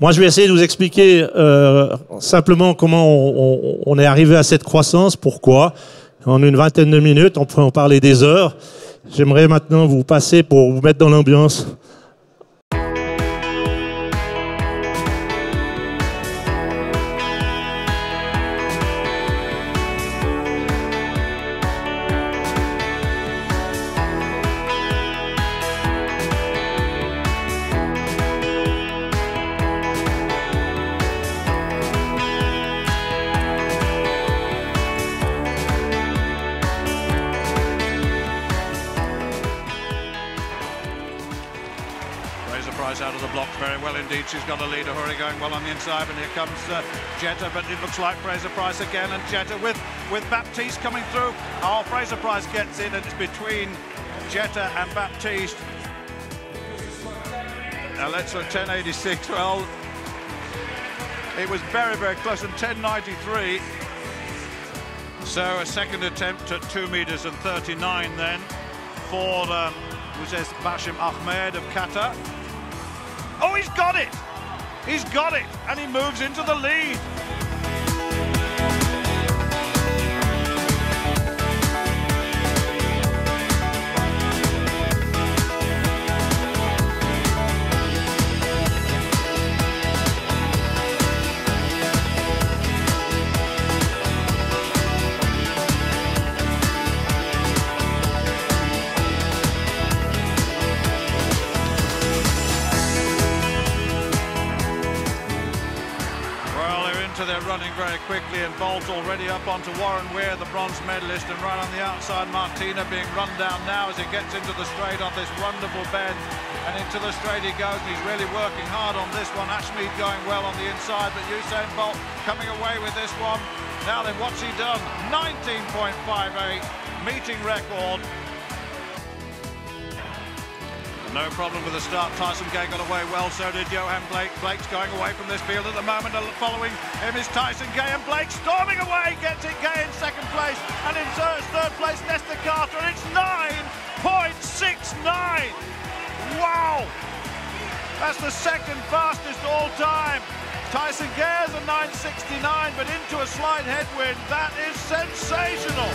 Moi, je vais essayer de vous expliquer simplement comment on est arrivé à cette croissance, pourquoi. En une vingtaine de minutes, on pourrait en parler des heures. J'aimerais maintenant vous passer pour vous mettre dans l'ambiance. Out of the block very well indeed. She's got a leader, Hurry going well on the inside, and here comes Jetta, but it looks like Fraser Price again, and Jetta with Baptiste coming through. Oh, Fraser Price gets in, and it's between Jetta and Baptiste. Now let's look 10.86. Well, it was very, very close, and 10.93. So a second attempt at 2 meters and 39 then for Bashim Ahmed of Qatar. Oh, he's got it! He's got it! And he moves into the lead. They're running very quickly, and Bolt already up onto Warren Weir, the bronze medalist, and right on the outside Martina being run down now as he gets into the straight on this wonderful bend, and into the straight he goes, and he's really working hard on this one. Ashmead going well on the inside, but Usain Bolt coming away with this one. Now then, what's he done? 19.58, meeting record. No problem with the start. Tyson Gay got away well, so did Johan Blake. Blake's going away from this field at the moment. Following him is Tyson Gay, and Blake storming away, gets it. Gay in second place, and in third place Nesta Carter, and it's 9.69. Wow! That's the second fastest all time. Tyson Gay has a 9.69, but into a slight headwind. That is sensational.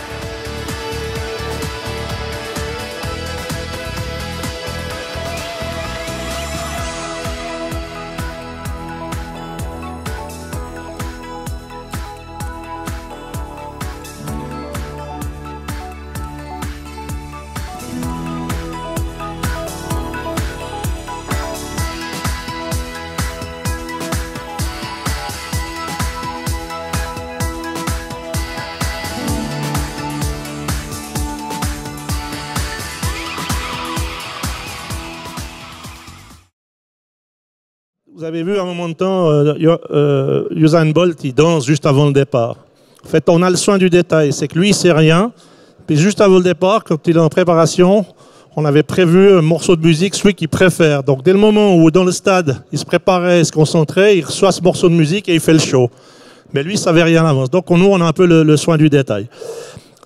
Vous avez vu à un moment de temps, Usain Bolt, il danse juste avant le départ. En fait, on a le soin du détail, c'est que lui, il sait rien. Puis juste avant le départ, quand il est en préparation, on avait prévu un morceau de musique, celui qu'il préfère. Donc dès le moment où dans le stade, il se préparait, il se concentrait, il reçoit ce morceau de musique et il fait le show. Mais lui, il ne savait rien à l'avance. Donc nous, on a un peu le soin du détail.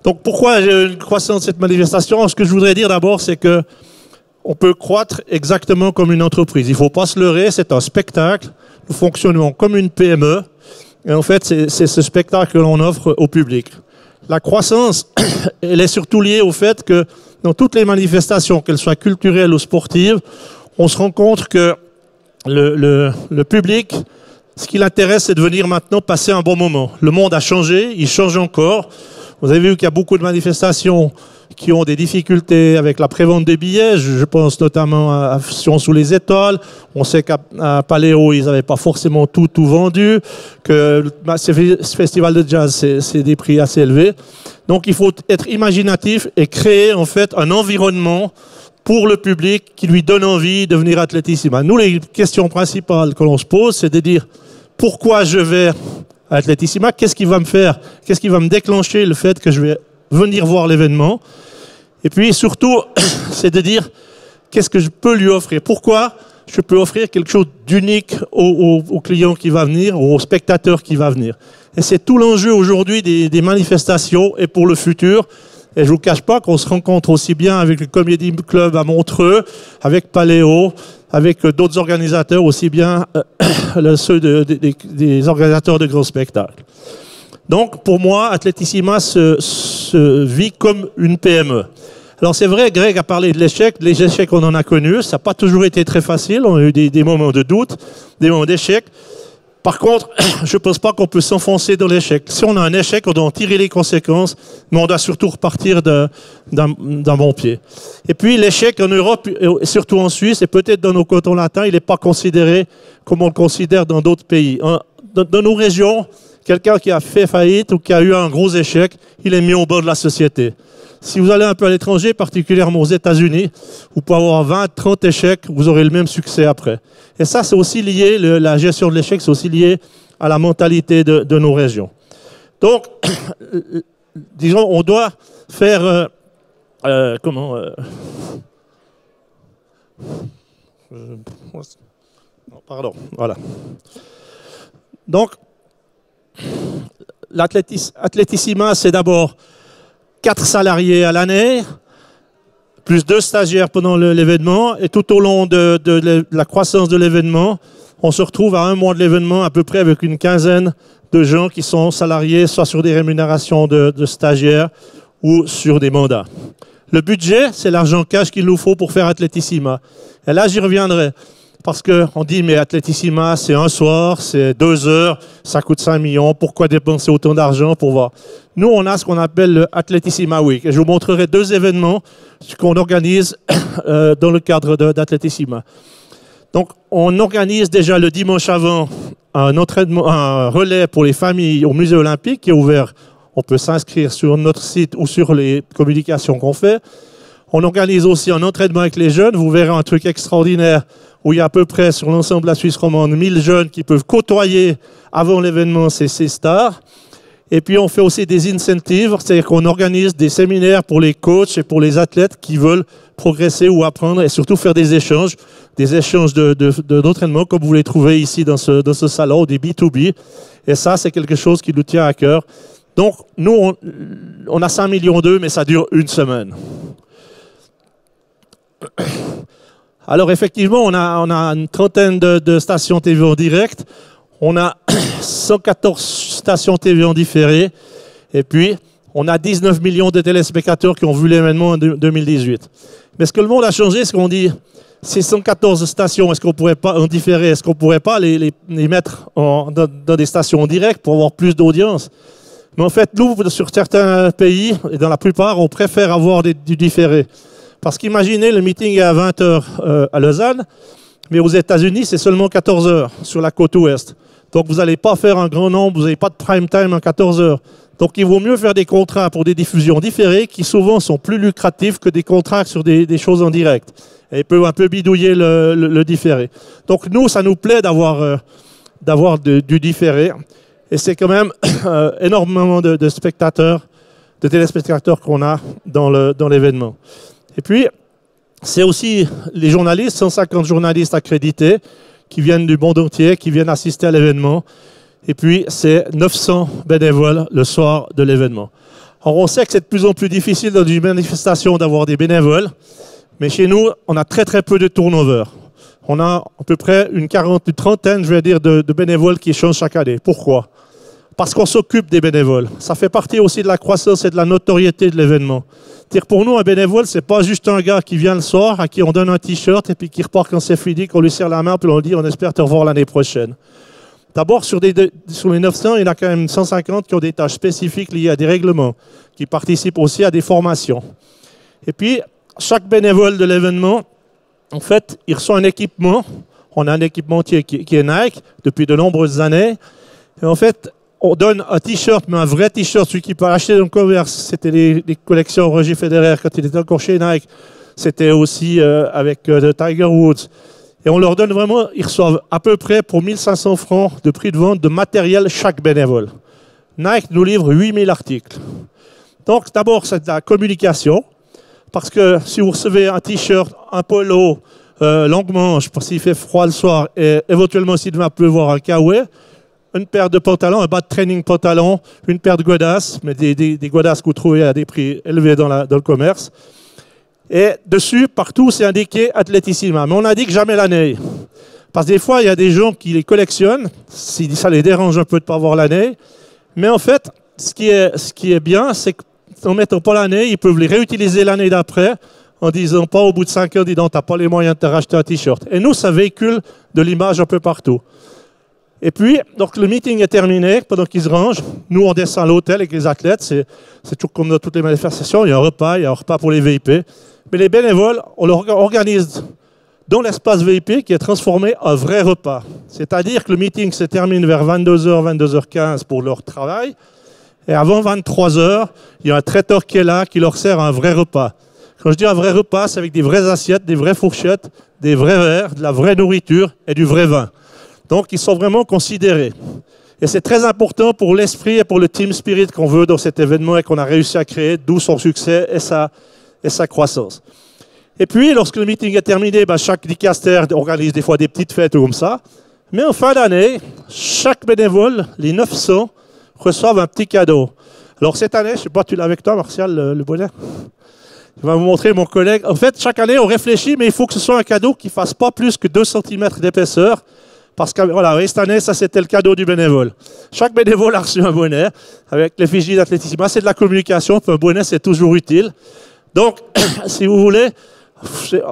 Donc pourquoi j'ai une croissance de cette manifestation? Ce que je voudrais dire d'abord, c'est que on peut croître exactement comme une entreprise. Il ne faut pas se leurrer, c'est un spectacle. Nous fonctionnons comme une PME. Et en fait, c'est ce spectacle que l'on offre au public. La croissance, elle est surtout liée au fait que dans toutes les manifestations, qu'elles soient culturelles ou sportives, on se rend compte que le public, ce qui l'intéresse, c'est de venir maintenant passer un bon moment. Le monde a changé, il change encore. Vous avez vu qu'il y a beaucoup de manifestations qui ont des difficultés avec la prévente des billets. Je pense notamment à Sion sous les étoiles. On sait qu'à Paléo, ils n'avaient pas forcément tout vendu, que ce festival de jazz, c'est des prix assez élevés. Donc il faut être imaginatif et créer en fait un environnement pour le public qui lui donne envie de venir à Atletissima. Nous, les questions principales que l'on se pose, c'est de dire pourquoi je vais à Atletissima, qu'est-ce qui va me faire, qu'est-ce qui va me déclencher le fait que je vais venir voir l'événement. Et puis surtout, c'est de dire qu'est-ce que je peux lui offrir. Pourquoi je peux offrir quelque chose d'unique au client qui va venir, au spectateur qui va venir. Et c'est tout l'enjeu aujourd'hui des manifestations et pour le futur. Et je ne vous cache pas qu'on se rencontre aussi bien avec le Comedy Club à Montreux, avec Paléo, avec d'autres organisateurs, aussi bien ceux des organisateurs de gros spectacles. Donc, pour moi, Atletissima se vit comme une PME. Alors, c'est vrai, Greg a parlé de l'échec. Les échecs, on en a connus. Ça n'a pas toujours été très facile. On a eu des moments de doute, des moments d'échec. Par contre, je ne pense pas qu'on peut s'enfoncer dans l'échec. Si on a un échec, on doit en tirer les conséquences, mais on doit surtout repartir d'un bon pied. Et puis, l'échec en Europe, et surtout en Suisse, et peut-être dans nos cantons latins, il n'est pas considéré comme on le considère dans d'autres pays. Dans nos régions, quelqu'un qui a fait faillite ou qui a eu un gros échec, il est mis au bord de la société. Si vous allez un peu à l'étranger, particulièrement aux États-Unis, vous pouvez avoir 20, 30 échecs, vous aurez le même succès après. Et ça, c'est aussi lié, la gestion de l'échec, c'est aussi lié à la mentalité de nos régions. Donc, disons, on doit faire... pardon, voilà. Donc, l'Atletissima, c'est d'abord 4 salariés à l'année, plus 2 stagiaires pendant l'événement, et tout au long de la croissance de l'événement, on se retrouve à 1 mois de l'événement à peu près avec une quinzaine de gens qui sont salariés, soit sur des rémunérations de stagiaires ou sur des mandats. Le budget, c'est l'argent cash qu'il nous faut pour faire Atletissima. Et là, j'y reviendrai. Parce qu'on dit, mais Atletissima, c'est un soir, c'est 2 heures, ça coûte 5 millions, pourquoi dépenser autant d'argent pour voir? Nous, on a ce qu'on appelle le Atletissima Week. Et je vous montrerai 2 événements qu'on organise dans le cadre d'Atletissima. Donc, on organise déjà le dimanche avant un relais pour les familles au musée olympique qui est ouvert. On peut s'inscrire sur notre site ou sur les communications qu'on fait. On organise aussi un entraînement avec les jeunes. Vous verrez un truc extraordinaire où il y a à peu près sur l'ensemble de la Suisse romande 1000 jeunes qui peuvent côtoyer avant l'événement ces stars. Et puis on fait aussi des incentives, c'est-à-dire qu'on organise des séminaires pour les coachs et pour les athlètes qui veulent progresser ou apprendre et surtout faire des échanges d'entraînement comme vous les trouvez ici dans ce salon, des B2B. Et ça, c'est quelque chose qui nous tient à cœur. Donc nous, on a 5 millions d'euros, mais ça dure 1 semaine. Alors effectivement, on a une trentaine de stations TV en direct, on a 114 stations TV en différé, et puis on a 19 millions de téléspectateurs qui ont vu l'événement en 2018. Mais ce que le monde a changé, c'est qu'on dit, ces 114 stations, est-ce qu'on pourrait pas en différé, est-ce qu'on pourrait pas les mettre dans des stations en direct pour avoir plus d'audience? Mais en fait, nous, sur certains pays, et dans la plupart, on préfère avoir du différé. Parce qu'imaginez, le meeting est à 20h à Lausanne, mais aux États-Unis, c'est seulement 14h sur la côte ouest. Donc, vous n'allez pas faire un grand nombre, vous n'avez pas de prime time à 14h. Donc, il vaut mieux faire des contrats pour des diffusions différées qui souvent sont plus lucratifs que des contrats sur des choses en direct. Et peuvent un peu bidouiller le différé. Donc, nous, ça nous plaît d'avoir du différé. Et c'est quand même énormément de spectateurs, de téléspectateurs qu'on a dans l'événement. Et puis, c'est aussi les journalistes, 150 journalistes accrédités qui viennent du monde entier, qui viennent assister à l'événement. Et puis, c'est 900 bénévoles le soir de l'événement. Alors, on sait que c'est de plus en plus difficile dans une manifestation d'avoir des bénévoles, mais chez nous, on a très très peu de turnover. On a à peu près une trentaine, je vais dire, de bénévoles qui changent chaque année. Pourquoi? Parce qu'on s'occupe des bénévoles. Ça fait partie aussi de la croissance et de la notoriété de l'événement. Pour nous, un bénévole, c'est pas juste un gars qui vient le soir, à qui on donne un t-shirt et puis qui repart quand c'est fini, qu'on lui serre la main, puis on lui dit on espère te revoir l'année prochaine. D'abord, sur les 900, il y en a quand même 150 qui ont des tâches spécifiques liées à des règlements, qui participent aussi à des formations. Et puis, chaque bénévole de l'événement, en fait, il reçoit un équipement. On a un équipementier qui est Nike depuis de nombreuses années. Et en fait, on donne un t-shirt, mais un vrai t-shirt, celui qui peut acheter dans le commerce. C'était les collections Roger Federer quand il était encore chez Nike. C'était aussi avec Tiger Woods. Et on leur donne vraiment, ils reçoivent à peu près pour 1500 francs de prix de vente de matériel chaque bénévole. Nike nous livre 8000 articles. Donc d'abord, c'est de la communication. Parce que si vous recevez un t-shirt, un polo, longue manche, parce qu'il fait froid le soir, et éventuellement s'il va pleuvoir un kawaii, une paire de pantalons, un bas de training pantalon, une paire de godasses, mais des godasses que vous trouvez à des prix élevés dans le commerce. Et dessus, partout, c'est indiqué Athletissima. Mais on indique jamais l'année. Parce que des fois, il y a des gens qui les collectionnent, si ça les dérange un peu de ne pas voir l'année. Mais en fait, ce qui est bien, c'est qu'en mettant pas l'année, ils peuvent les réutiliser l'année d'après, en disant pas au bout de 5 ans, dis donc, tu n'as pas les moyens de te racheter un t-shirt. Et nous, ça véhicule de l'image un peu partout. Et puis, donc le meeting est terminé, pendant qu'ils se rangent, nous, on descend à l'hôtel avec les athlètes, c'est tout comme dans toutes les manifestations, il y a un repas pour les VIP. Mais les bénévoles, on leur organise dans l'espace VIP qui est transformé en vrai repas. C'est-à-dire que le meeting se termine vers 22h, 22h15 pour leur travail. Et avant 23h, il y a un traiteur qui est là, qui leur sert un vrai repas. Quand je dis un vrai repas, c'est avec des vraies assiettes, des vraies fourchettes, des vrais verres, de la vraie nourriture et du vrai vin. Donc, ils sont vraiment considérés. Et c'est très important pour l'esprit et pour le team spirit qu'on veut dans cet événement et qu'on a réussi à créer, d'où son succès et sa croissance. Et puis, lorsque le meeting est terminé, chaque dicaster organise des fois des petites fêtes comme ça. Mais en fin d'année, chaque bénévole, les 900, reçoivent un petit cadeau. Alors cette année, je ne sais pas, tu l'as avec toi, Martial, le bonnet? Je vais vous montrer mon collègue. En fait, chaque année, on réfléchit, mais il faut que ce soit un cadeau qui ne fasse pas plus que 2 cm d'épaisseur. Parce que voilà, cette année, ça c'était le cadeau du bénévole. Chaque bénévole a reçu un bonnet avec l'effigie d'Athletissima. C'est de la communication, un bonnet c'est toujours utile. Donc, si vous voulez,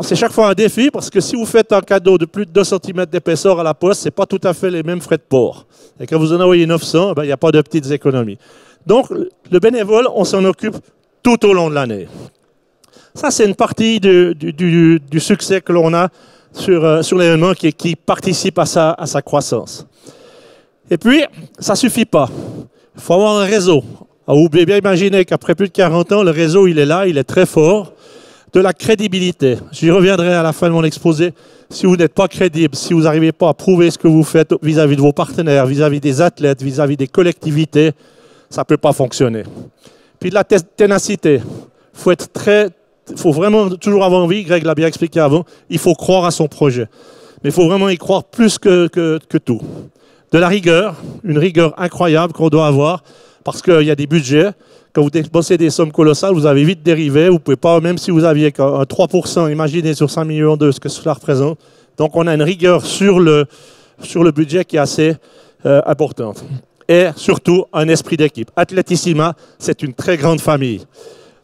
c'est chaque fois un défi parce que si vous faites un cadeau de plus de 2 cm d'épaisseur à la poste, ce n'est pas tout à fait les mêmes frais de port. Et quand vous en envoyez 900, il n'y a pas de petites économies. Donc, le bénévole, on s'en occupe tout au long de l'année. Ça, c'est une partie du succès que l'on a sur l'événement qui participe à sa croissance. Et puis, ça ne suffit pas. Il faut avoir un réseau. Alors, vous pouvez bien imaginer qu'après plus de 40 ans, le réseau, il est là, il est très fort. De la crédibilité. J'y reviendrai à la fin de mon exposé. Si vous n'êtes pas crédible, si vous n'arrivez pas à prouver ce que vous faites vis-à-vis de vos partenaires, vis-à-vis des athlètes, vis-à-vis des collectivités, ça ne peut pas fonctionner. Puis de la ténacité. Il faut vraiment toujours avoir envie, Greg l'a bien expliqué avant, il faut croire à son projet. Mais il faut vraiment y croire plus que tout. De la rigueur, une rigueur incroyable qu'on doit avoir, parce qu'il y a des budgets. Quand vous dépensez des sommes colossales, vous avez vite dérivé. Vous ne pouvez pas, même si vous aviez un 3%, imaginez sur 5 millions de ce que cela représente. Donc on a une rigueur sur le budget qui est assez importante. Et surtout, un esprit d'équipe. Athletissima, c'est une très grande famille.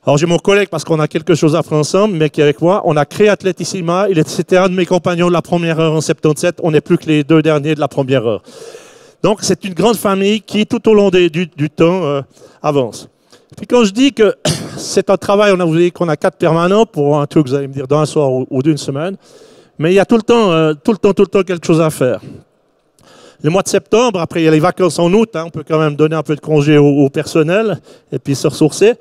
Alors j'ai mon collègue, parce qu'on a quelque chose à faire ensemble, mais qui est avec moi. On a créé Athletissima. C'était un de mes compagnons de la première heure en 77. On n'est plus que les 2 derniers de la première heure. Donc c'est une grande famille qui, tout au long du temps, avance. Puis quand je dis que c'est un travail, on a dit qu'on a 4 permanents pour un truc, vous allez me dire, d'un soir ou d'une semaine. Mais il y a tout le temps quelque chose à faire. Le mois de septembre, après il y a les vacances en août, on peut quand même donner un peu de congé au personnel et puis se ressourcer.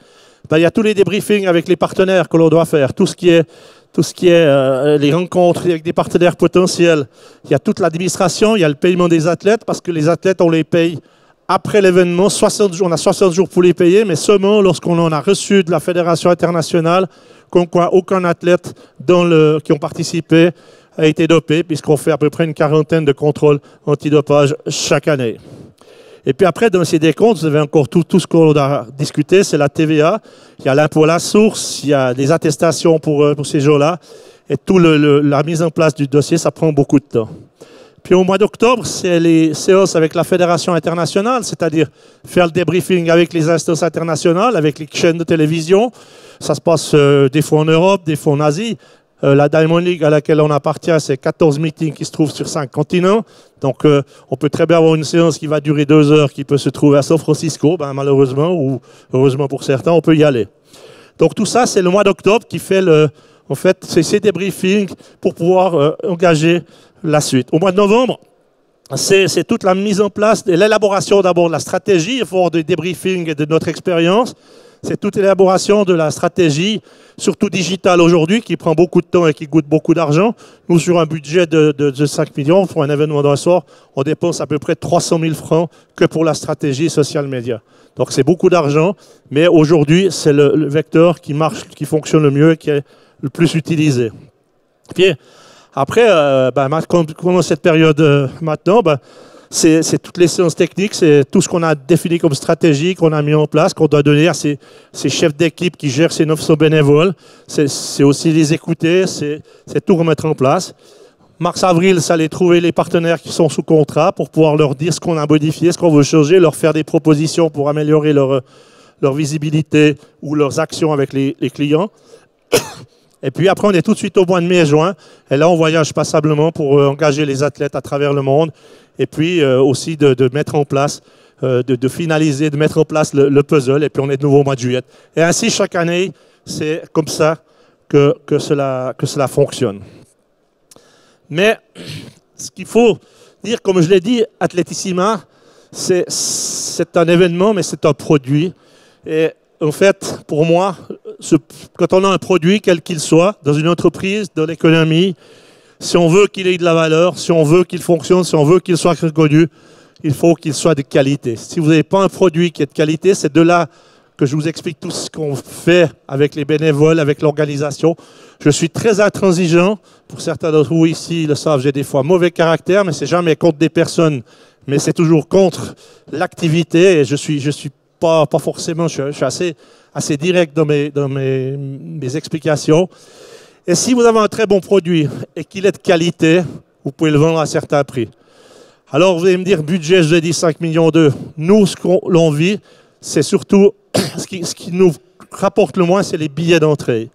Il y a tous les débriefings avec les partenaires que l'on doit faire, tout ce qui est les rencontres avec des partenaires potentiels. Il y a toute l'administration, il y a le paiement des athlètes, parce que les athlètes, on les paye après l'événement. On a 60 jours pour les payer, mais seulement lorsqu'on en a reçu de la Fédération internationale, comme quoi aucun athlète qui ont participé a été dopé, puisqu'on fait à peu près une 40aine de contrôles antidopage chaque année. Et puis après, dans ces décomptes, vous avez encore tout ce qu'on a discuté, c'est la TVA, il y a l'impôt à la source, il y a des attestations pour ces jours-là, et la mise en place du dossier, ça prend beaucoup de temps. Puis au mois d'octobre, c'est les séances avec la Fédération internationale, c'est-à-dire faire le débriefing avec les instances internationales, avec les chaînes de télévision. Ça se passe des fois en Europe, des fois en Asie. La Diamond League à laquelle on appartient, c'est 14 meetings qui se trouvent sur 5 continents. Donc, on peut très bien avoir une séance qui va durer 2 heures, qui peut se trouver à San Francisco, malheureusement, ou heureusement pour certains, on peut y aller. Donc, tout ça, c'est le mois d'octobre qui fait c'est ces débriefings pour pouvoir engager la suite. Au mois de novembre, c'est toute la mise en place et l'élaboration d'abord de la stratégie, il faut avoir des débriefings et de notre expérience. C'est toute l'élaboration de la stratégie, surtout digitale aujourd'hui, qui prend beaucoup de temps et qui coûte beaucoup d'argent. Nous, sur un budget de 5 millions, pour un événement d'un soir, on dépense à peu près 300 000 francs que pour la stratégie social media. Donc c'est beaucoup d'argent, mais aujourd'hui, c'est le vecteur qui marche, qui fonctionne le mieux et qui est le plus utilisé. Puis après, comme cette période maintenant, c'est toutes les séances techniques, c'est tout ce qu'on a défini comme stratégie, qu'on a mis en place, qu'on doit donner à ces chefs d'équipe qui gèrent ces 900 bénévoles. C'est aussi les écouter, c'est tout remettre en place. Mars-avril, c'est aller trouver les partenaires qui sont sous contrat pour pouvoir leur dire ce qu'on a modifié, ce qu'on veut changer, leur faire des propositions pour améliorer leur visibilité ou leurs actions avec les clients. Et puis après, on est tout de suite au mois de mai et juin. Et là, on voyage passablement pour engager les athlètes à travers le monde. Et puis aussi de mettre en place, de finaliser, de mettre en place le puzzle. Et puis on est de nouveau au mois de juillet. Et ainsi, chaque année, c'est comme ça que cela fonctionne. Mais ce qu'il faut dire, comme je l'ai dit, Athletissima, c'est un événement, mais c'est un produit. Et en fait, pour moi, quand on a un produit, quel qu'il soit, dans une entreprise, dans l'économie, si on veut qu'il ait de la valeur, si on veut qu'il fonctionne, si on veut qu'il soit reconnu, il faut qu'il soit de qualité. Si vous n'avez pas un produit qui est de qualité, c'est de là que je vous explique tout ce qu'on fait avec les bénévoles, avec l'organisation. Je suis très intransigeant. Pour certains d'entre vous ici, ils le savent, j'ai des fois mauvais caractère, mais c'est jamais contre des personnes, mais c'est toujours contre l'activité. Et je suis pas forcément, je suis assez direct dans mes explications. Et si vous avez un très bon produit et qu'il est de qualité, vous pouvez le vendre à certains prix. Alors vous allez me dire, budget, je vous ai dit 5,2 millions. Nous, ce qu'on vit, c'est surtout, ce qui nous rapporte le moins, c'est les billets d'entrée.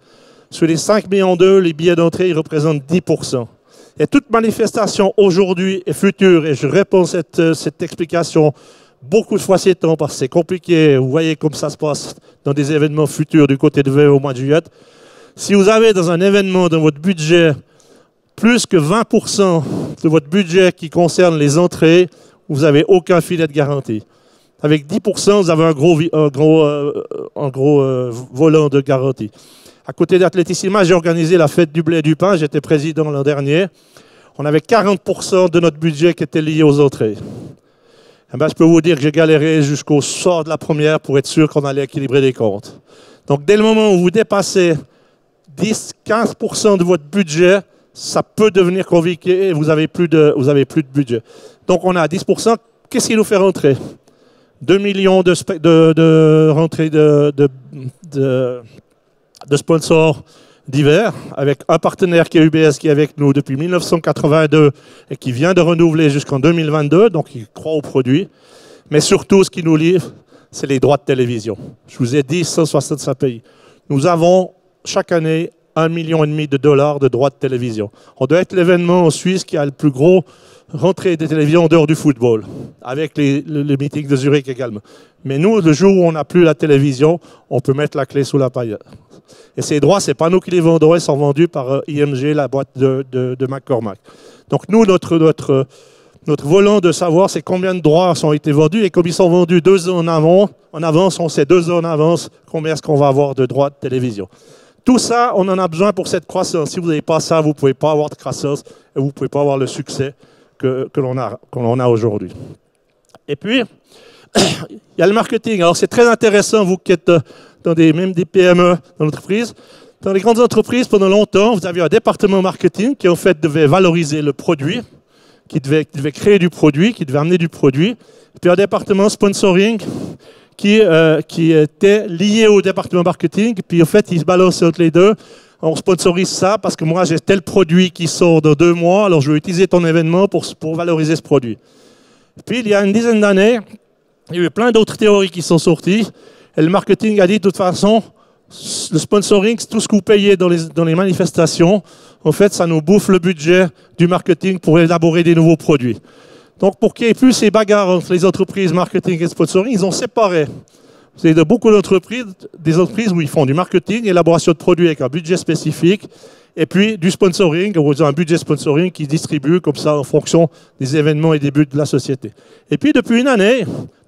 Sur les 5,2 millions, les billets d'entrée, ils représentent 10%. Et toute manifestation aujourd'hui et future, et je réponds à cette explication beaucoup de fois ces temps, parce que c'est compliqué, vous voyez comme ça se passe dans des événements futurs du côté de VE au mois de juillet. Si vous avez dans un événement, dans votre budget, plus que 20% de votre budget qui concerne les entrées, vous n'avez aucun filet de garantie. Avec 10%, vous avez un gros volant de garantie. À côté d'Athletissima, j'ai organisé la fête du blé et du pain. J'étais président l'an dernier. On avait 40% de notre budget qui était lié aux entrées. Eh bien, je peux vous dire que j'ai galéré jusqu'au soir de la première pour être sûr qu'on allait équilibrer les comptes. Donc, dès le moment où vous dépassez 10-15% de votre budget, ça peut devenir compliqué et vous avez plus de budget. Donc, on a 10%. Qu'est-ce qui nous fait rentrer? 2 millions de rentrées de sponsors divers, avec un partenaire qui est UBS, qui est avec nous depuis 1982 et qui vient de renouveler jusqu'en 2022, donc il croit au produit. Mais surtout, ce qui nous livre, c'est les droits de télévision. Je vous ai dit 165 pays. Nous avons chaque année 1,5 million de dollars de droits de télévision. On doit être l'événement en Suisse qui a le plus gros rentrée de télévision en dehors du football, avec le meeting de Zurich également. Mais nous, le jour où on n'a plus la télévision, on peut mettre la clé sous la paille. Et ces droits, ce n'est pas nous qui les vendons, ils sont vendus par IMG, la boîte de McCormack. Donc nous, notre volant de savoir, c'est combien de droits ont été vendus, et comme ils sont vendus 2 ans en avance, on sait 2 ans en avance combien est-ce qu'on va avoir de droits de télévision. Tout ça, on en a besoin pour cette croissance. Si vous n'avez pas ça, vous ne pouvez pas avoir de croissance et vous ne pouvez pas avoir le succès que l'on a aujourd'hui. Et puis, il y a le marketing. Alors, c'est très intéressant, vous qui êtes dans même des PME, dans l'entreprise. Dans les grandes entreprises, pendant longtemps, vous aviez un département marketing qui, en fait, devait valoriser le produit, qui devait créer du produit, qui devait amener du produit. Et puis, un département sponsoring qui était lié au département marketing. Puis, en fait, ils se balançaient entre les deux. On sponsorise ça parce que moi, j'ai tel produit qui sort dans 2 mois, alors je vais utiliser ton événement pour valoriser ce produit. Puis, il y a une dizaine d'années, il y a eu plein d'autres théories qui sont sorties. Et le marketing a dit, de toute façon, le sponsoring, c'est tout ce que vous payez dans les manifestations. En fait, ça nous bouffe le budget du marketing pour élaborer des nouveaux produits. Donc, pour qu'il n'y ait plus ces bagarres entre les entreprises marketing et sponsoring, ils ont séparé. Vous avez beaucoup d'entreprises, des entreprises où ils font du marketing, élaboration de produits avec un budget spécifique, et puis du sponsoring, où ils ont un budget sponsoring qui distribue comme ça en fonction des événements et des buts de la société. Et puis, depuis une année,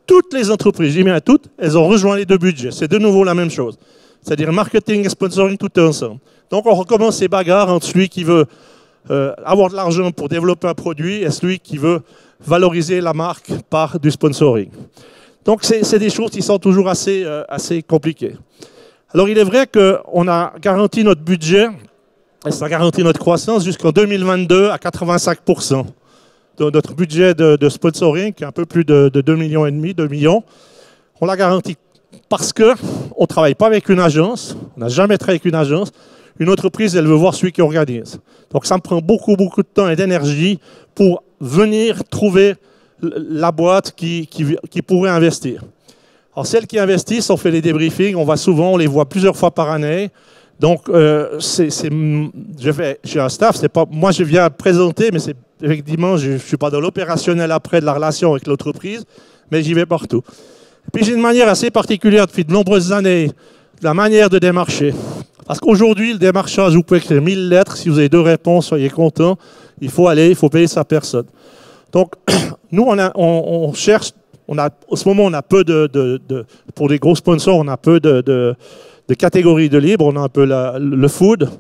toutes les entreprises, je dis bien toutes, elles ont rejoint les 2 budgets. C'est de nouveau la même chose. C'est-à-dire marketing et sponsoring, tout est ensemble. Donc, on recommence ces bagarres entre celui qui veut avoir de l'argent pour développer un produit et celui qui veut valoriser la marque par du sponsoring. Donc, c'est des choses qui sont toujours assez compliquées. Alors, il est vrai qu'on a garanti notre budget, et ça garantit notre croissance jusqu'en 2022 à 85%. notre budget de sponsoring, qui est un peu plus de 2,5 millions, 2 millions, on l'a garanti parce qu'on ne travaille pas avec une agence, on n'a jamais travaillé avec une agence. Une entreprise, elle veut voir celui qui organise. Donc ça me prend beaucoup de temps et d'énergie pour venir trouver la boîte qui pourrait investir. Alors celles qui investissent, on fait les débriefings, on les voit plusieurs fois par année. Donc j'ai un staff, c'est pas moi je viens présenter, mais c'est effectivement je ne suis pas dans l'opérationnel après de la relation avec l'entreprise, mais j'y vais partout. Et puis j'ai une manière assez particulière depuis de nombreuses années, la manière de démarcher. Parce qu'aujourd'hui, le démarchage, vous pouvez écrire 1000 lettres. Si vous avez 2 réponses, soyez content. Il faut payer sa personne. Donc, nous, on cherche. En ce moment, on a peu pour les gros sponsors, on a peu de catégories de libre. On a un peu le food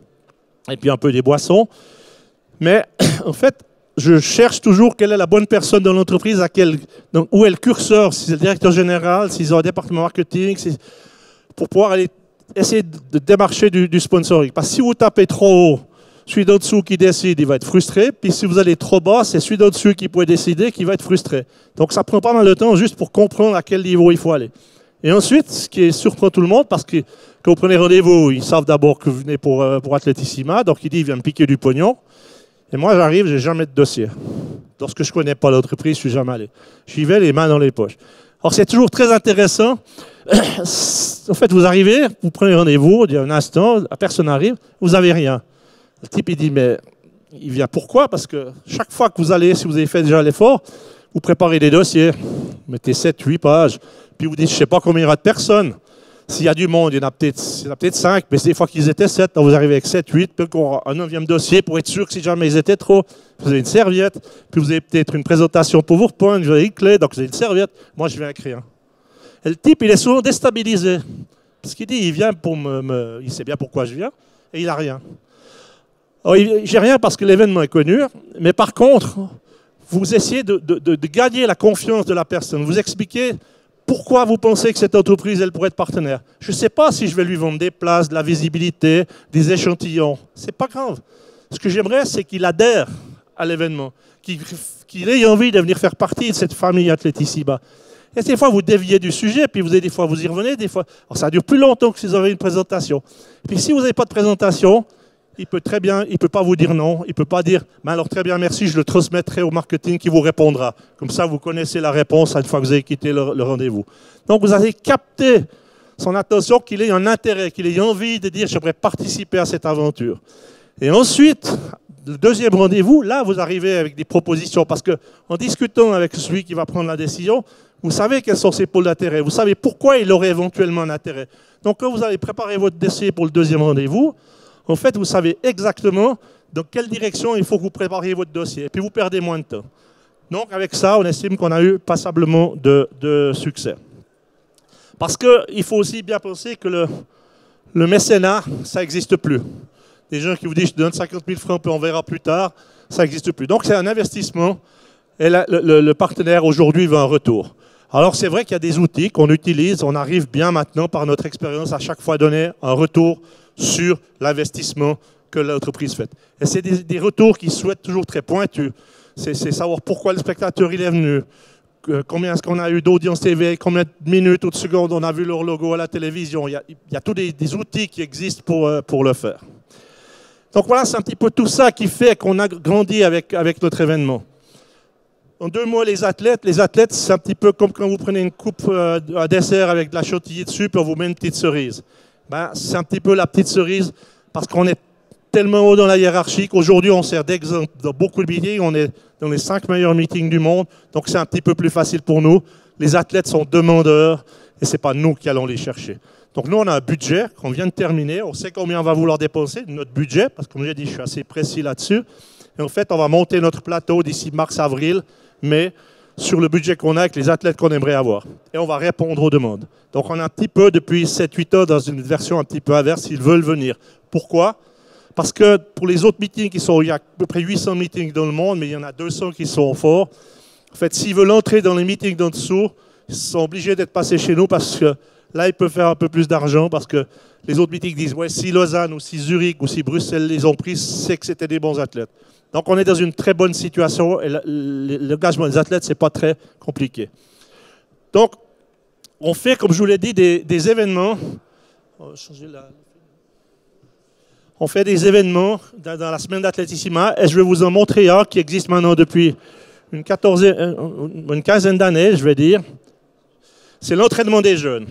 et puis un peu des boissons. Mais en fait, je cherche toujours quelle est la bonne personne dans l'entreprise, donc, où est le curseur, si c'est le directeur général, s'ils ont un département marketing, pour pouvoir essayer de démarcher du sponsoring. Parce que si vous tapez trop haut, celui d'en dessous qui décide, il va être frustré. Puis si vous allez trop bas, c'est celui d'en dessous qui peut décider qui va être frustré. Donc ça prend pas mal de temps juste pour comprendre à quel niveau il faut aller. Et ensuite, ce qui surprend tout le monde, parce que quand vous prenez rendez-vous, ils savent d'abord que vous venez pour Atletissima. Donc il dit, il vient me piquer du pognon. Et moi, j'arrive, j'ai jamais de dossier. Lorsque je connais pas l'entreprise, je suis jamais allé. J'y vais les mains dans les poches. Alors c'est toujours très intéressant. En fait, vous arrivez, vous prenez rendez-vous, il y a un instant, la personne arrive, vous n'avez rien. Le type, il dit, mais il vient pourquoi? Parce que chaque fois que vous allez, si vous avez fait déjà l'effort, vous préparez des dossiers, vous mettez 7, 8 pages, puis vous dites, je ne sais pas combien il y aura de personnes. S'il y a du monde, il y en a peut-être 5, mais des fois qu'ils étaient 7, donc vous arrivez avec 7, 8, puis encore un 9e dossier pour être sûr que si jamais ils étaient trop, vous avez une serviette, puis vous avez peut-être une présentation pour vous reprendre, vous avez une clé, donc vous avez une serviette. Moi, je viens avec rien. Et le type, il est souvent déstabilisé. Parce qu'il dit, il vient pour il sait bien pourquoi je viens, et il n'a rien. Alors, j'ai rien parce que l'événement est connu, mais par contre, vous essayez de gagner la confiance de la personne. Vous expliquez pourquoi vous pensez que cette entreprise, elle pourrait être partenaire. Je ne sais pas si je vais lui vendre des places, de la visibilité, des échantillons. Ce n'est pas grave. Ce que j'aimerais, c'est qu'il adhère à l'événement, qu'il ait envie de venir faire partie de cette famille Atletissima. Et des fois, vous déviez du sujet, puis des fois, vous y revenez. Des fois, alors, ça dure plus longtemps que si vous avez une présentation. Puis si vous n'avez pas de présentation, il ne peut pas vous dire non. Il ne peut pas dire, ben alors très bien, merci, je le transmettrai au marketing qui vous répondra. Comme ça, vous connaissez la réponse une fois que vous avez quitté le rendez-vous. Donc, vous avez capté son attention, qu'il ait un intérêt, qu'il ait envie de dire, j'aimerais participer à cette aventure. Et ensuite, le deuxième rendez-vous, là, vous arrivez avec des propositions. Parce qu'en discutant avec celui qui va prendre la décision, vous savez quels sont ses pôles d'intérêt. Vous savez pourquoi il aurait éventuellement un intérêt. Donc, quand vous allez préparer votre dossier pour le deuxième rendez-vous, en fait, vous savez exactement dans quelle direction il faut que vous prépariez votre dossier. Et puis, vous perdez moins de temps. Donc, avec ça, on estime qu'on a eu passablement de succès. Parce qu'il faut aussi bien penser que le mécénat, ça n'existe plus. Des gens qui vous disent, je te donne 50 000 francs, puis on verra plus tard, ça n'existe plus. Donc, c'est un investissement. Et le partenaire, aujourd'hui, veut un retour. Alors, c'est vrai qu'il y a des outils qu'on utilise. On arrive bien maintenant, par notre expérience, à chaque fois donner un retour sur l'investissement que l'entreprise fait. Et c'est des retours qui souhaitent toujours très pointus. C'est savoir pourquoi le spectateur il est venu, combien est-ce qu'on a eu d'audience TV, combien de minutes ou de secondes on a vu leur logo à la télévision. Il y a tous des outils qui existent pour le faire. Donc voilà, c'est un petit peu tout ça qui fait qu'on a grandi avec notre événement. En 2 mots, les athlètes, c'est un petit peu comme quand vous prenez une coupe à dessert avec de la chantilly dessus, puis on vous met une petite cerise. Ben, c'est un petit peu la petite cerise parce qu'on est tellement haut dans la hiérarchie qu'aujourd'hui, on sert d'exemple dans beaucoup de meetings. On est dans les 5 meilleurs meetings du monde, donc c'est un petit peu plus facile pour nous. Les athlètes sont demandeurs et ce n'est pas nous qui allons les chercher. Donc nous, on a un budget qu'on vient de terminer. On sait combien on va vouloir dépenser, notre budget, parce que comme j'ai dit, je suis assez précis là-dessus. Et en fait, on va monter notre plateau d'ici mars-avril, mais sur le budget qu'on a avec les athlètes qu'on aimerait avoir. Et on va répondre aux demandes. Donc on est un petit peu, depuis 7-8 ans, dans une version un petit peu inverse, ils veulent venir. Pourquoi? Parce que pour les autres meetings, il y a à peu près 800 meetings dans le monde, mais il y en a 200 qui sont forts. En fait, s'ils veulent entrer dans les meetings d'en dessous, ils sont obligés d'être passés chez nous parce que là, ils peuvent faire un peu plus d'argent parce que les autres meetings disent, ouais, si Lausanne ou si Zurich ou si Bruxelles les ont pris, c'est que c'était des bons athlètes. Donc on est dans une très bonne situation et l'engagement des athlètes, ce n'est pas très compliqué. Donc on fait, comme je vous l'ai dit, des événements. On fait des événements dans la semaine d'Athlétissima et je vais vous en montrer un qui existe maintenant depuis une quinzaine d'années, je vais dire. C'est l'entraînement des jeunes.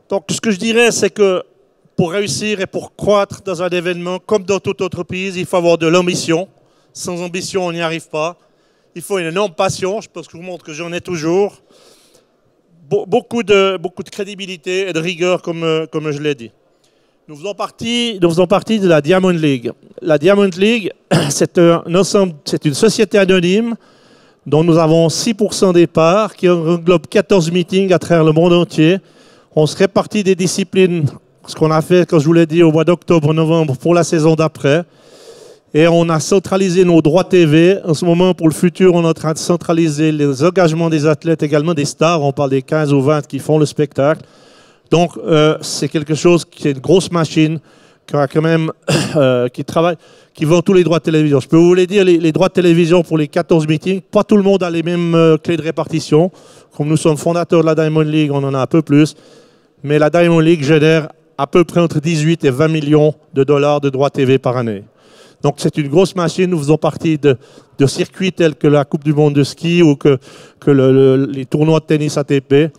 Donc, ce que je dirais, c'est que pour réussir et pour croître dans un événement, comme dans toute entreprise, il faut avoir de l'ambition. Sans ambition, on n'y arrive pas. Il faut une énorme passion. Je pense que je vous montre que j'en ai toujours. Beaucoup de crédibilité et de rigueur, comme je l'ai dit. Nous faisons partie de la Diamond League. La Diamond League, c'est une société anonyme dont nous avons 6% des parts, qui englobe 14 meetings à travers le monde entier. On se répartit des disciplines, ce qu'on a fait, comme je vous l'ai dit, au mois d'octobre-novembre pour la saison d'après. Et on a centralisé nos droits TV. En ce moment, pour le futur, on est en train de centraliser les engagements des athlètes, également des stars. On parle des 15 ou 20 qui font le spectacle. Donc, c'est quelque chose qui est une grosse machine, qui a quand même, qui travaille, qui vend tous les droits de télévision. Je peux vous les dire, les droits de télévision pour les 14 meetings, pas tout le monde a les mêmes clés de répartition. Comme nous sommes fondateurs de la Diamond League, on en a un peu plus. Mais la Diamond League génère à peu près entre 18 et 20 millions de dollars de droits TV par année. Donc c'est une grosse machine. Nous faisons partie de circuits tels que la Coupe du Monde de ski ou que les tournois de tennis ATP.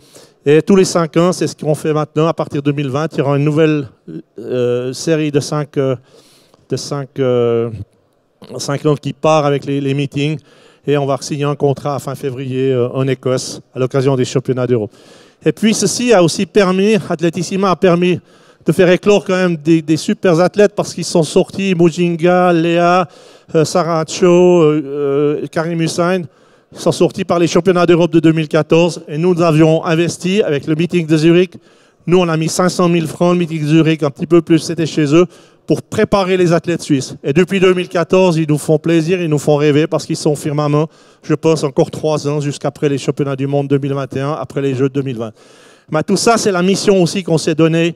Et tous les 5 ans, c'est ce qu'on fait maintenant. À partir de 2020, il y aura une nouvelle série de 5 ans qui part avec les meetings. Et on va signer un contrat à fin février en Écosse à l'occasion des championnats d'Europe. Et puis ceci a aussi permis, Athlétissima a permis de faire éclore quand même des super athlètes parce qu'ils sont sortis, Mujinga, Léa, Sarah Cho, Karim Hussein, sont sortis par les championnats d'Europe de 2014 et nous avions investi avec le meeting de Zurich Nous, on a mis 500 000 francs, le meeting Zurich, un petit peu plus, c'était chez eux, pour préparer les athlètes suisses. Et depuis 2014, ils nous font plaisir, ils nous font rêver parce qu'ils sont firmament, je pense, encore 3 ans jusqu'après les championnats du monde 2021, après les Jeux 2020. Mais tout ça, c'est la mission aussi qu'on s'est donnée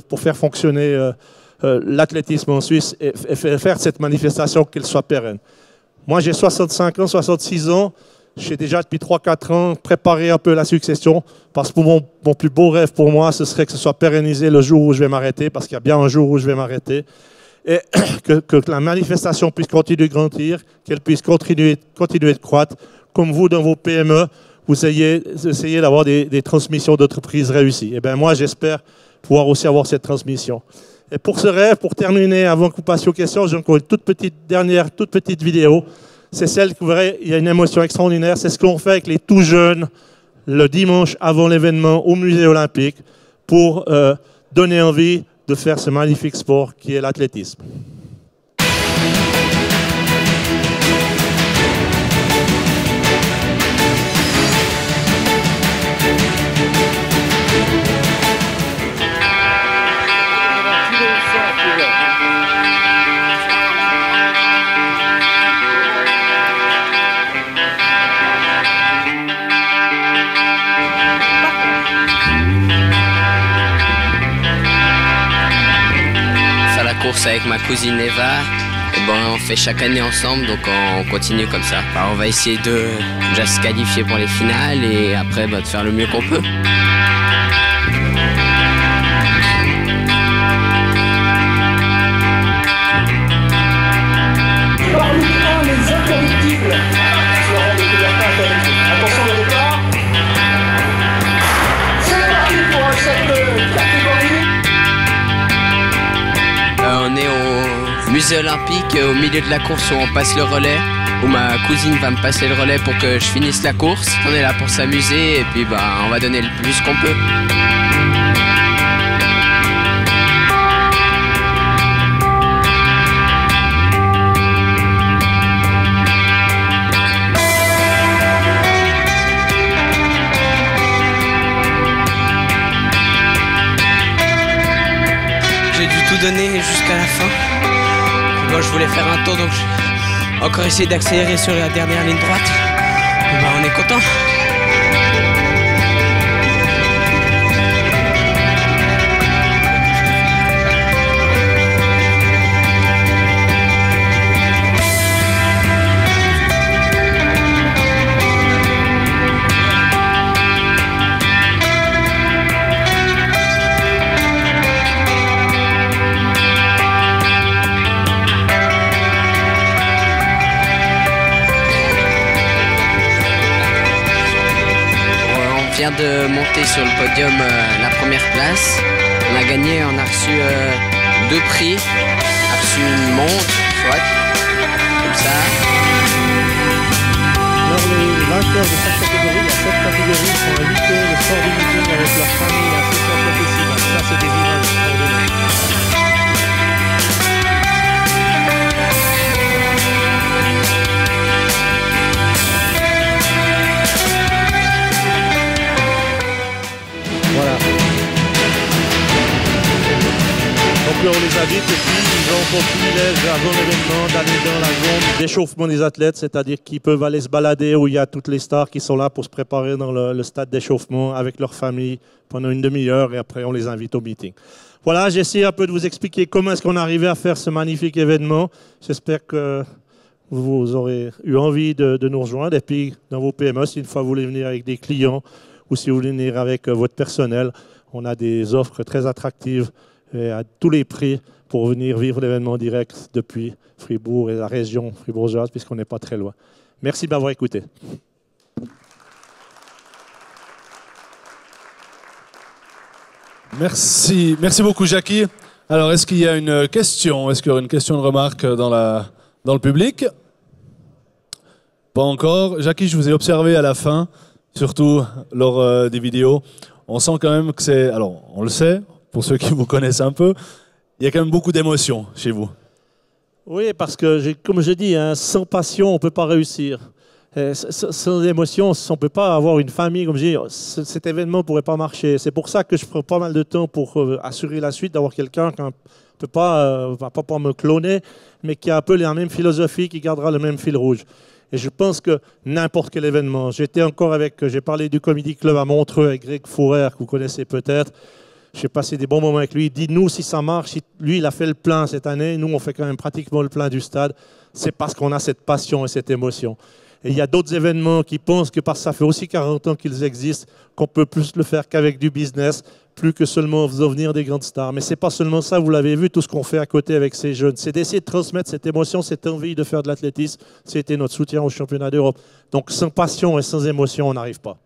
pour faire fonctionner l'athlétisme en Suisse et faire cette manifestation qu'elle soit pérenne. Moi, j'ai 65 ans, 66 ans. J'ai déjà depuis 3-4 ans préparé un peu la succession parce que mon plus beau rêve pour moi, ce serait que ce soit pérennisé le jour où je vais m'arrêter, parce qu'il y a bien un jour où je vais m'arrêter, et que la manifestation puisse continuer de grandir, qu'elle puisse continuer de croître, comme vous dans vos PME, vous essayez d'avoir des transmissions d'entreprises réussies. Et bien moi, j'espère pouvoir aussi avoir cette transmission. Et pour ce rêve, pour terminer, avant que vous passiez aux questions, j'ai encore une toute petite vidéo. C'est celle que vous verrez, il y a une émotion extraordinaire. C'est ce qu'on fait avec les tout jeunes le dimanche avant l'événement au musée olympique pour donner envie de faire ce magnifique sport qui est l'athlétisme. Avec ma cousine Eva, et bon, on fait chaque année ensemble, donc on continue comme ça. Alors, on va essayer de déjà se qualifier pour les finales et après de faire le mieux qu'on peut. Les incorruptibles sur le rang de couverture collectif. Attention au départ. C'est parti pour cette catégorie. On est au musée olympique, au milieu de la course où on passe le relais, où ma cousine va me passer le relais pour que je finisse la course. On est là pour s'amuser et puis on va donner le plus qu'on peut. J'ai dû tout donner jusqu'à la fin. Moi, je voulais faire un tour, donc j'ai encore essayé d'accélérer sur la dernière ligne droite. Et on est content. On vient de monter sur le podium la première place. On a gagné, on a reçu 2 prix. On a reçu une montre, soit, comme ça. Alors les vainqueurs de chaque catégorie, il y a 7 catégories, sont invités le sport du meeting avec leur famille, la session professionnelle. Ça, c'est des images extraordinaires. Voilà. Donc là, on les invite et puis ils ont pour privilège avant l'événement d'aller dans la zone d'échauffement des athlètes, c'est-à-dire qu'ils peuvent aller se balader où il y a toutes les stars qui sont là pour se préparer dans le stade d'échauffement avec leur famille pendant une demi-heure et après on les invite au meeting. Voilà, j'ai essayé un peu de vous expliquer comment est-ce qu'on est arrivé à faire ce magnifique événement. J'espère que vous aurez eu envie de nous rejoindre et puis dans vos PME, si une fois vous voulez venir avec des clients ou si vous voulez venir avec votre personnel, on a des offres très attractives et à tous les prix pour venir vivre l'événement direct depuis Fribourg et la région fribourgeoise, puisqu'on n'est pas très loin. Merci de m'avoir écouté. Merci beaucoup Jackie. Alors, est-ce qu'il y a une question? Est-ce qu'il y aura une question, une remarque dans le public? Pas encore. Jackie, je vous ai observé à la fin, surtout lors des vidéos. On sent quand même que c'est... Alors, on le sait, pour ceux qui vous connaissent un peu, il y a quand même beaucoup d'émotions chez vous. Oui, parce que, comme je dis, hein, sans passion, on ne peut pas réussir. Sans émotion, on ne peut pas avoir une famille, comme je dis, cet événement ne pourrait pas marcher. C'est pour ça que je prends pas mal de temps pour assurer la suite, d'avoir quelqu'un qui ne peut pas, va pas me cloner, mais qui a un peu la même philosophie, qui gardera le même fil rouge. Et je pense que n'importe quel événement, j'ai parlé du Comedy Club à Montreux avec Greg Fourer, que vous connaissez peut-être. J'ai passé des bons moments avec lui. Dites-nous si ça marche. Lui, il a fait le plein cette année. Nous, on fait quand même pratiquement le plein du stade. C'est parce qu'on a cette passion et cette émotion. Et il y a d'autres événements qui pensent que parce que ça fait aussi 40 ans qu'ils existent, qu'on peut plus le faire qu'avec du business, plus que seulement en faisant venir des grandes stars. Mais ce n'est pas seulement ça, vous l'avez vu, tout ce qu'on fait à côté avec ces jeunes. C'est d'essayer de transmettre cette émotion, cette envie de faire de l'athlétisme. C'était notre soutien au championnat d'Europe. Donc sans passion et sans émotion, on n'arrive pas.